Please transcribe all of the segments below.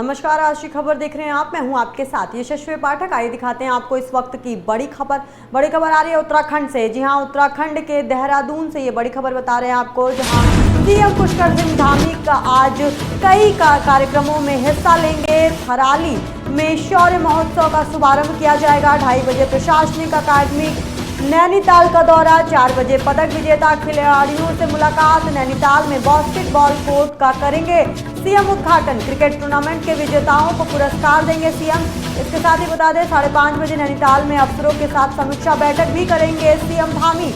नमस्कार, आज की खबर देख रहे हैं आप। मैं हूं आपके साथ यशस्वी पाठक। आइए दिखाते हैं आपको इस वक्त की बड़ी खबर। बड़ी खबर आ रही है उत्तराखंड से। जी हां, उत्तराखंड के देहरादून से ये बड़ी खबर बता रहे हैं आपको, जहां सीएम पुष्कर सिंह धामी का आज कई कार्यक्रमों में हिस्सा लेंगे। थराली में शौर्य महोत्सव का शुभारंभ किया जाएगा। 2:30 बजे प्रशासनिक अकादमी नैनीताल का दौरा। 4 बजे पदक विजेता खिलाड़ियों से मुलाकात। नैनीताल में बास्केटबॉल कोर्ट का करेंगे सीएम उद्घाटन। क्रिकेट टूर्नामेंट के विजेताओं को पुरस्कार देंगे सीएम। इसके साथ ही बता दें 5:30 बजे नैनीताल में अफसरों के साथ समीक्षा बैठक भी करेंगे सीएम धामी।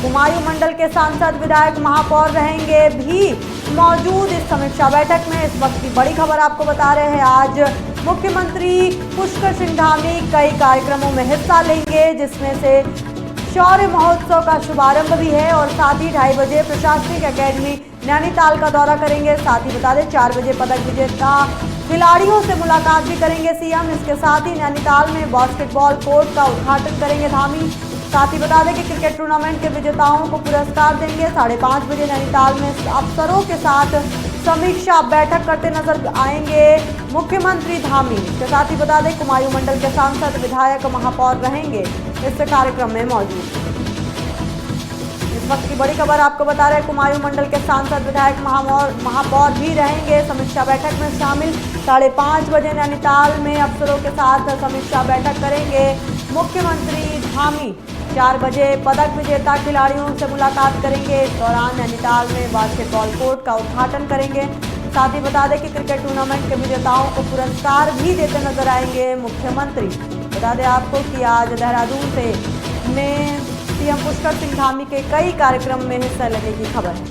कुमायूं मंडल के सांसद, विधायक, महापौर रहेंगे भी मौजूद इस समीक्षा बैठक में। इस वक्त की बड़ी खबर आपको बता रहे हैं, आज मुख्यमंत्री पुष्कर सिंह धामी कई कार्यक्रमों में हिस्सा लेंगे, जिसमें से शौर्य महोत्सव का शुभारंभ भी है और साथ ही 2:30 बजे प्रशासनिक अकेडमी नैनीताल का दौरा करेंगे। साथ ही बता दें 4 बजे पदक विजेता खिलाड़ियों से मुलाकात भी करेंगे सीएम। इसके साथ ही नैनीताल में बास्केटबॉल कोर्ट का उद्घाटन करेंगे धामी। साथ ही बता दें कि क्रिकेट टूर्नामेंट के विजेताओं को पुरस्कार देंगे। 5:30 बजे नैनीताल में अफसरों के साथ समीक्षा बैठक करते नजर आएंगे मुख्यमंत्री धामी। इसके साथ ही बता दें कुमायूं मंडल के सांसद, विधायक, महापौर रहेंगे इस कार्यक्रम में मौजूद। इस वक्त की बड़ी खबर आपको बता रहे हैं, कुमायूं मंडल के सांसद, विधायक, महापौर भी रहेंगे समीक्षा बैठक में शामिल। 5:30 बजे नैनीताल में अफसरों के साथ समीक्षा बैठक करेंगे मुख्यमंत्री धामी। 4 बजे पदक विजेता खिलाड़ियों से मुलाकात करेंगे। इस दौरान नैनीताल में बास्केटबॉल कोर्ट का उद्घाटन करेंगे। साथ ही बता दें कि क्रिकेट टूर्नामेंट के विजेताओं को पुरस्कार भी देते नजर आएंगे मुख्यमंत्री। बता दें आपको कि आज देहरादून से में सीएम पुष्कर सिंह धामी के कई कार्यक्रम में हिस्सा लेने की खबर है।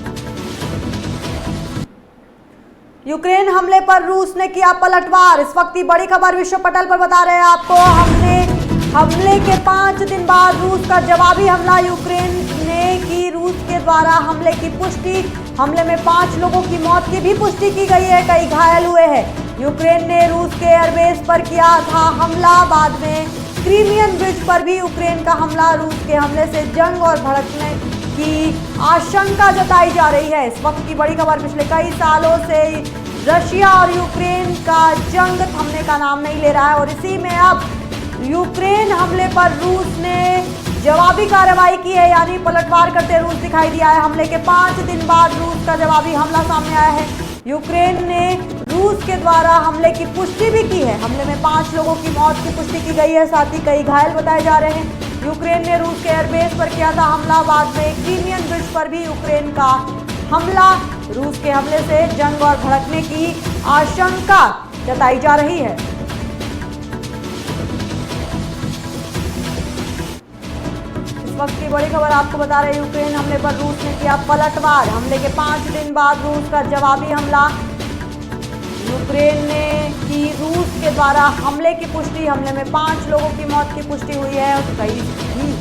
यूक्रेन हमले पर रूस ने किया पलटवार। इस वक्त की बड़ी खबर विश्व पटल पर बता रहे हैं आपको, हमले के 5 दिन बाद रूस का जवाबी हमला। यूक्रेन ने की रूस के द्वारा हमले की पुष्टि। हमले में 5 लोगों की मौत की भी पुष्टि की गई है, कई घायल हुए हैं। यूक्रेन ने रूस के एयरबेस पर किया था हमला। बाद में क्रीमियन ब्रिज पर भी यूक्रेन का हमला। रूस के हमले से जंग और भड़कने की आशंका जताई जा रही है। इस वक्त की बड़ी खबर, पिछले कई सालों से रशिया और यूक्रेन का जंग थमने का नाम नहीं ले रहा है और इसी में अब यूक्रेन हमले पर रूस ने जवाबी कार्रवाई की है, यानी पलटवार करते रूस दिखाई दिया है। हमले के 5 दिन बाद रूस का जवाबी हमला सामने आया है। यूक्रेन ने रूस के द्वारा हमले की पुष्टि भी की है। हमले में 5 लोगों की मौत की पुष्टि की गई है, साथ ही कई घायल बताए जा रहे हैं। यूक्रेन ने रूस के एयरबेस पर किया था हमला। बाद में क्रीमियन ब्रिज पर भी यूक्रेन का हमला। रूस के हमले से जंग और भड़कने की आशंका जताई जा रही है। वक्त की बड़ी खबर आपको बता रहे हैं, यूक्रेन हमले पर रूस ने किया पलटवार। हमले के 5 दिन बाद रूस का जवाबी हमला। यूक्रेन ने की रूस के द्वारा हमले की पुष्टि। हमले में 5 लोगों की मौत की पुष्टि हुई है और कई भी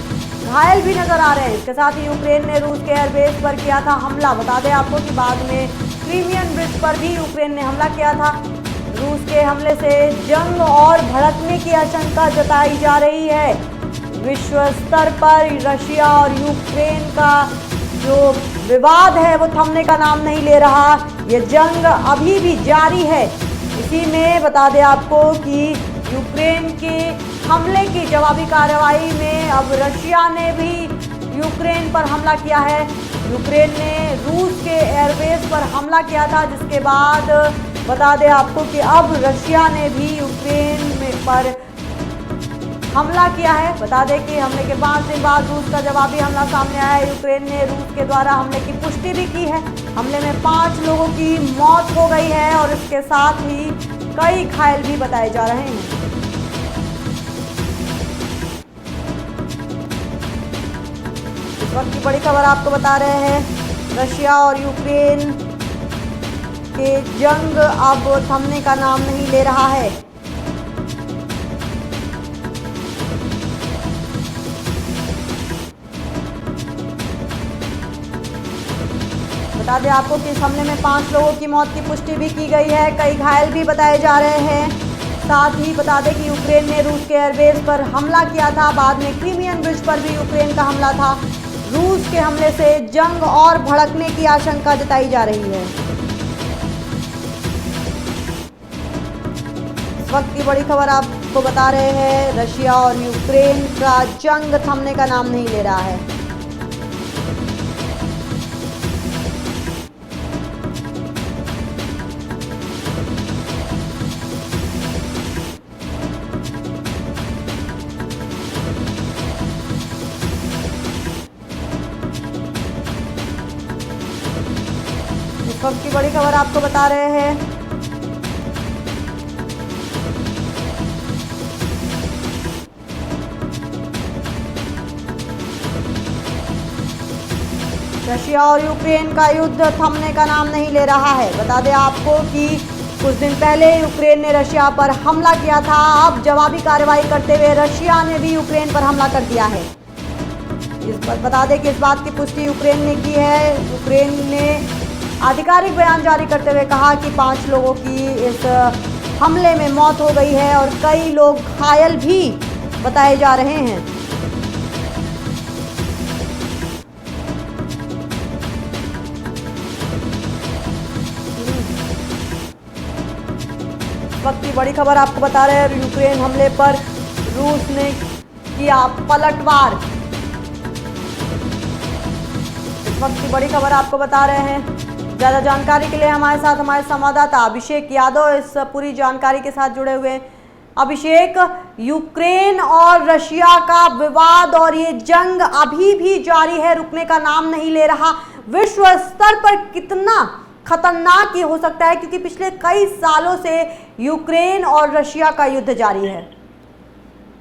घायल भी नजर आ रहे हैं। इसके साथ ही यूक्रेन ने रूस के एयरबेस पर किया था हमला। बता दें आपको कि बाद में क्रीमियन ब्रिज पर भी यूक्रेन ने हमला किया था। रूस के हमले से जंग और भड़कने की आशंका जताई जा रही है। विश्व स्तर पर रशिया और यूक्रेन का जो विवाद है वो थमने का नाम नहीं ले रहा। ये जंग अभी भी जारी है। इसी में बता दें आपको कि यूक्रेन के हमले की जवाबी कार्रवाई में अब रशिया ने भी यूक्रेन पर हमला किया है। यूक्रेन ने रूस के एयरबेस पर हमला किया था, जिसके बाद बता दें आपको कि अब रशिया ने भी यूक्रेन पर हमला किया है। बता दें कि हमले के 5 दिन बाद रूस का जवाबी हमला सामने आया है। यूक्रेन ने रूस के द्वारा हमले की पुष्टि भी की है। हमले में 5 लोगों की मौत हो गई है और इसके साथ ही कई घायल भी बताए जा रहे हैं। इस वक्त की बड़ी खबर आपको बता रहे हैं, रशिया और यूक्रेन के जंग अब थमने का नाम नहीं ले रहा है। बता दें आपको कि इस हमले में 5 लोगों की मौत की पुष्टि भी की गई है, कई घायल भी बताए जा रहे हैं। साथ ही बता दें कि यूक्रेन ने रूस के एयरबेस पर हमला किया था। बाद में क्रीमियन ब्रिज पर भी यूक्रेन का हमला था। रूस के हमले से जंग और भड़कने की आशंका जताई जा रही है। वक्त की बड़ी खबर आपको बता रहे हैं, रशिया और यूक्रेन का जंग थमने का नाम नहीं ले रहा है। इस वक्त की बड़ी खबर आपको बता रहे हैं, रशिया और यूक्रेन का युद्ध थमने का नाम नहीं ले रहा है। बता दें आपको कि कुछ दिन पहले यूक्रेन ने रशिया पर हमला किया था। अब जवाबी कार्रवाई करते हुए रशिया ने भी यूक्रेन पर हमला कर दिया है। इस पर बता दें कि इस बात की पुष्टि यूक्रेन ने की है। यूक्रेन ने आधिकारिक बयान जारी करते हुए कहा कि 5 लोगों की इस हमले में मौत हो गई है और कई लोग घायल भी बताए जा रहे हैं। वक्त की बड़ी खबर आपको बता रहे हैं, यूक्रेन हमले पर रूस ने किया पलटवार। इस वक्त की बड़ी खबर आपको बता रहे हैं। ज़्यादा जानकारी के लिए हमारे साथ हमारे संवाददाता अभिषेक यादव इस पूरी जानकारी के साथ जुड़े हुए हैं। अभिषेक, यूक्रेन और रशिया का विवाद और ये जंग अभी भी जारी है, रुकने का नाम नहीं ले रहा। विश्व स्तर पर कितना खतरनाक ये हो सकता है, क्योंकि पिछले कई सालों से यूक्रेन और रशिया का युद्ध जारी है।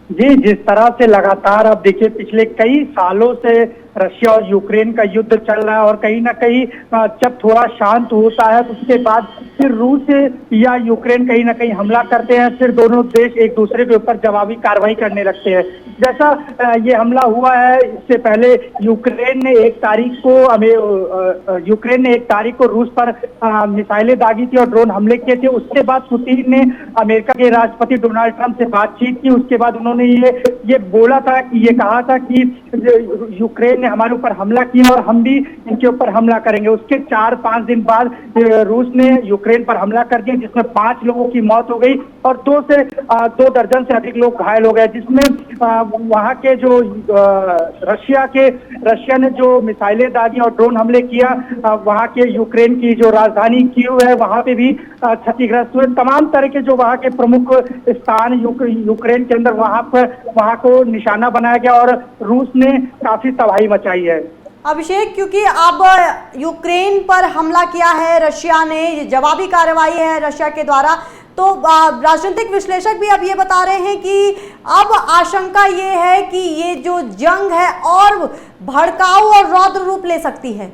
जी, जिस तरह से लगातार आप देखिए पिछले कई सालों से रशिया और यूक्रेन का युद्ध चल रहा है और कहीं ना कहीं जब थोड़ा शांत होता है तो उसके बाद फिर रूस या यूक्रेन कहीं ना कहीं हमला करते हैं, फिर दोनों देश एक दूसरे के ऊपर जवाबी कार्रवाई करने लगते हैं। जैसा ये हमला हुआ है, इससे पहले यूक्रेन ने एक तारीख को रूस पर मिसाइलें दागी थी और ड्रोन हमले किए थे। उसके बाद पुतिन ने अमेरिका के राष्ट्रपति डोनाल्ड ट्रंप से बातचीत की। उसके बाद उन्होंने ये बोला था कि ये कहा था कि यूक्रेन ने हमारे ऊपर हमला किया और हम भी इनके ऊपर हमला करेंगे। उसके 4-5 दिन बाद रूस ने यूक्रेन पर हमला कर दिया, जिसमें 5 लोगों की मौत हो गई और 2 दर्जन से अधिक लोग घायल हो गए, जिसमें वहां के जो रशिया ने जो मिसाइलें दागी और ड्रोन हमले किया, वहां के यूक्रेन की जो राजधानी कीव है वहां पे भी क्षतिग्रस्त हुए। तमाम तरह के जो वहां के प्रमुख स्थान यूक्रेन के अंदर वहां को निशाना बनाया गया और रूस ने काफी तबाही मचाई है। अभिषेक, क्योंकि अब यूक्रेन पर हमला किया है रशिया ने, जवाबी कार्रवाई है रशिया के द्वारा, तो राजनीतिक विश्लेषक भी अब ये बता रहे हैं कि अब आशंका ये है कि ये जो जंग है और भड़काऊ और रौद्र रूप ले सकती है।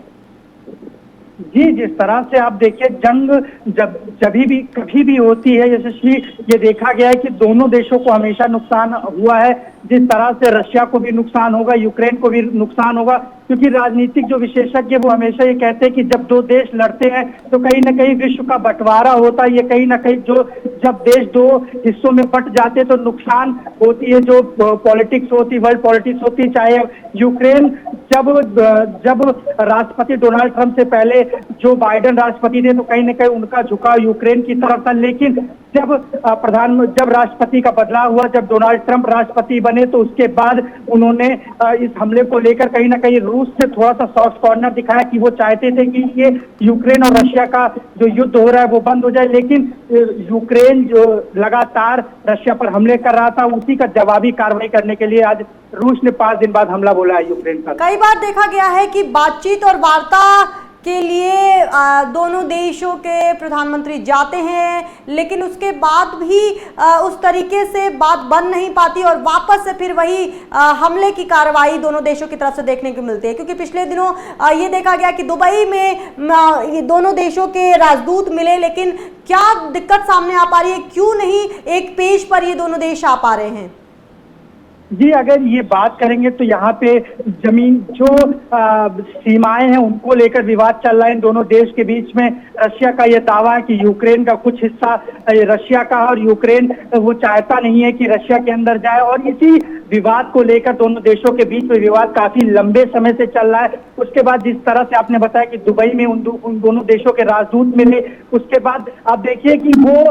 जी, जिस तरह से आप देखिए जंग कभी भी होती है, यशस्वी, ये देखा गया है कि दोनों देशों को हमेशा नुकसान हुआ है। जिस तरह से रशिया को भी नुकसान होगा, यूक्रेन को भी नुकसान होगा, क्योंकि राजनीतिक जो विशेषज्ञ वो हमेशा ये कहते हैं कि जब 2 देश लड़ते हैं तो कहीं ना कहीं विश्व का बंटवारा होता है। ये कहीं ना कहीं जब देश 2 हिस्सों में बंट जाते हैं तो नुकसान होती है, जो पॉलिटिक्स होती है, वर्ल्ड पॉलिटिक्स होती है। चाहे यूक्रेन जब राष्ट्रपति डोनाल्ड ट्रंप से पहले जो बाइडेन राष्ट्रपति थे तो कहीं ना कहीं उनका झुकाव यूक्रेन की तरफ था, लेकिन जब राष्ट्रपति का बदलाव हुआ, जब डोनाल्ड ट्रंप राष्ट्रपति बने तो उसके बाद उन्होंने इस हमले को लेकर कहीं ना कहीं रूस से थोड़ा सा सॉफ्ट कॉर्नर दिखाया कि वो चाहते थे कि ये यूक्रेन और रशिया का जो युद्ध हो रहा है वो बंद हो जाए, लेकिन यूक्रेन जो लगातार रशिया पर हमले कर रहा था, उसी का जवाबी कार्रवाई करने के लिए आज रूस ने 5 दिन बाद हमला बोला है यूक्रेन पर। कई बार देखा गया है कि बातचीत और वार्ता के लिए दोनों देशों के प्रधानमंत्री जाते हैं, लेकिन उसके बाद भी उस तरीके से बात बन नहीं पाती और वापस से फिर वही हमले की कार्रवाई दोनों देशों की तरफ से देखने को मिलती है। क्योंकि पिछले दिनों ये देखा गया कि दुबई में ये दोनों देशों के राजदूत मिले, लेकिन क्या दिक्कत सामने आ पा रही है, क्यों नहीं एक पेज पर ये दोनों देश आ पा रहे हैं? जी, अगर ये बात करेंगे तो यहाँ पे जमीन जो सीमाएं हैं उनको लेकर विवाद चल रहा है इन दोनों देश के बीच में। रशिया का ये दावा है कि यूक्रेन का कुछ हिस्सा रशिया का, और यूक्रेन वो चाहता नहीं है कि रशिया के अंदर जाए, और इसी विवाद को लेकर दोनों देशों के बीच में विवाद काफी लंबे समय से चल रहा है। उसके बाद जिस तरह से आपने बताया कि दुबई में उन दोनों देशों के राजदूत मिले, उसके बाद आप देखिए कि वो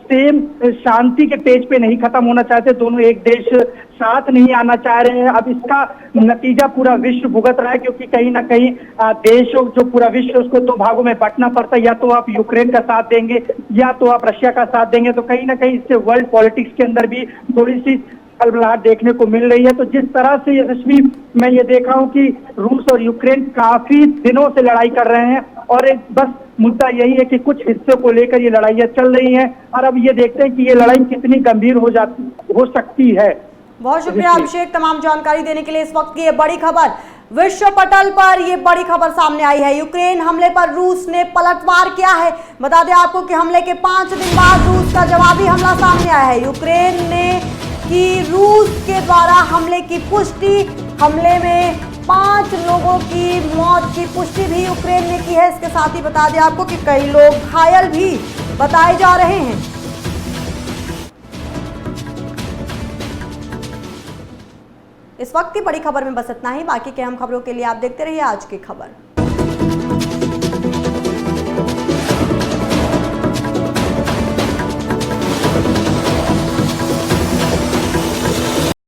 सेम शांति के पेज पे नहीं खत्म होना चाहते, दोनों एक देश साथ नहीं आना चाह रहे हैं। अब इसका नतीजा पूरा विश्व भुगत रहा है, क्योंकि कहीं ना कहीं देशों जो पूरा विश्व उसको दो भागों में बांटना पड़ता है, या तो आप यूक्रेन का साथ देंगे या तो आप रशिया का साथ देंगे। तो कहीं ना कहीं इससे वर्ल्ड पॉलिटिक्स के अंदर भी थोड़ी सी खलबलाहट देखने को मिल रही है। तो जिस तरह से यशस्वी मैं ये देख रहा हूँ कि रूस और यूक्रेन काफी दिनों से लड़ाई कर रहे हैं, और एक बस मुद्दा यही है कि कुछ हिस्सों को लेकर ये लड़ाइयाँ चल रही हैं, और अब ये देखते हैं कि ये लड़ाई कितनी गंभीर हो सकती है। बहुत शुक्रिया अभिषेक तमाम जानकारी देने के लिए। इस वक्त की ये बड़ी खबर, विश्व पटल पर ये बड़ी खबर सामने आई है। यूक्रेन हमले पर रूस ने पलटवार किया है। बता दें आपको कि हमले के 5 दिन बाद रूस का जवाबी हमला सामने आया है। यूक्रेन ने की रूस के द्वारा हमले की पुष्टि। हमले में 5 लोगों की मौत की पुष्टि भी यूक्रेन ने की है। इसके साथ ही बता दें आपको कि कई लोग घायल भी बताए जा रहे हैं। इस वक्त की बड़ी खबर में बस इतना ही। बाकी के अहम खबरों के लिए आप देखते रहिए आज की खबर।